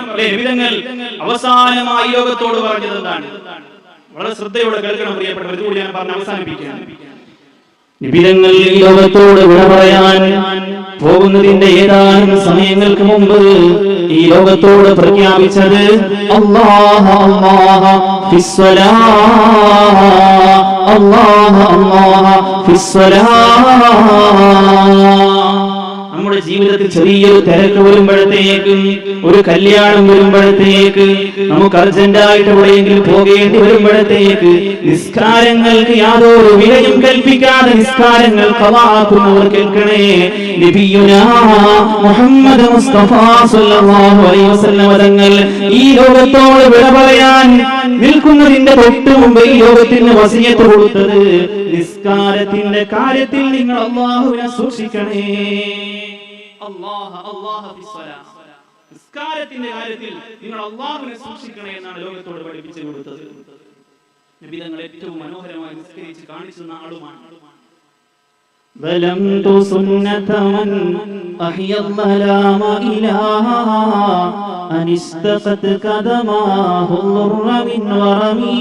നബിതങ്ങൾ അവസാനമായി ലോകത്തോട് പറഞ്ഞത് എന്താണ്? വളരെ ശ്രദ്ധയോടെ കേൾക്കണം പ്രിയപ്പെട്ടവർ. ഇതുകൂടി ഞാൻ പറഞ്ഞ് അവസാനിപ്പിക്കുകയാണ്. നബിതങ്ങൾ ഈ ലോകത്തോട് വിട പറയാൻ പോകുന്നതിന്റെ ഏതാനും സമയങ്ങൾക്ക് മുമ്പ് ഈ ലോകത്തോട് പ്രഖ്യാപിച്ചത് അല്ലാഹ അല്ലാഹ ഫിസ്സലാ, അല്ലാഹ അല്ലാഹ ഫിസ്സലാ. നമ്മുടെ ജീവിതത്തിൽ ചെറിയൊരു തിരക്ക് വരുമ്പോഴത്തേക്കും, ഒരു കല്യാണം വരുമ്പോഴത്തേക്ക്, നമുക്ക് അർജന്റായിട്ട് എവിടെയെങ്കിലും പോകേണ്ടി വരുമ്പോഴത്തേക്ക് നിസ്കാരങ്ങൾക്ക് യാതൊരു വിലയും കൽപ്പിക്കാതെ നിസ്കാരങ്ങൾ ഖളാക്കുന്നവർ കേൾക്കണേ, നബിയുനാ മുഹമ്മദ് മുസ്തഫ സ്വല്ലല്ലാഹു അലൈഹി വസല്ലം തങ്ങൾ ഈ ലോകത്തോട് വിട പറയാൻ നിൽക്കുന്നതിന്റെ തൊട്ട് മുമ്പ് ഈ ലോകത്തിന് വസിയത്ത് കൊടുത്തത് നിസ്കാരത്തിന്റെ കാര്യത്തിൽ നിങ്ങൾ അല്ലാഹുവിനെ സൂക്ഷിക്കണേ. നിസ്കാരത്തിന്റെ കാര്യത്തിൽ നിങ്ങൾ അല്ലാഹുവിനെ സൂക്ഷിക്കണേ എന്നാണ് ലോകത്തോട് പഠിപ്പിച്ചു കൊടുത്തത്. നബി തങ്ങൾ ഏറ്റവും മനോഹരമായി നിസ്കരിച്ച് കാണിച്ചു ആളുമാണ്. ظلمت سنة من أحيا الظلام إلها أن استقت قدماه الضر من ورمي.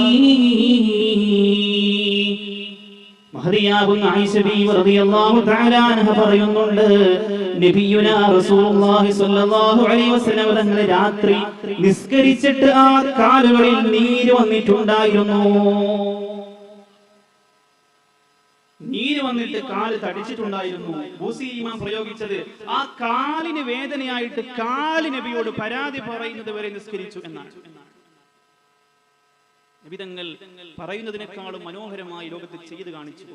മഹദിയാകുന്ന ആയിഷ ബീവി റളിയല്ലാഹു തആല അൻഹ പറയുന്നുണ്ട്, നബിയുനാ റസൂലുള്ളാഹി സ്വല്ലല്ലാഹു അലൈഹി വസല്ലം തങ്ങൾ രാത്രി നിസ്കരിച്ചിട്ട് ആ കാലുകളിൽ നീര് വന്നിട്ടുണ്ടായിരുന്നു. നീര് വന്നിട്ട് കാല് തടിച്ചിട്ടുണ്ടായിരുന്നു. ബൂസി ഇമാം പ്രയോഗിച്ചത് ആ കാലിന് വേദനയായിട്ട് കാല് നബിയോട് പരാതി പറയുന്നത് വരെ നിസ്കരിച്ചു എന്നാണ്. നബി തങ്ങൾ പറയുന്നതിനേക്കാളും മനോഹരമായി ലോകത്തിൽ ചെയ്ത് കാണിച്ചു.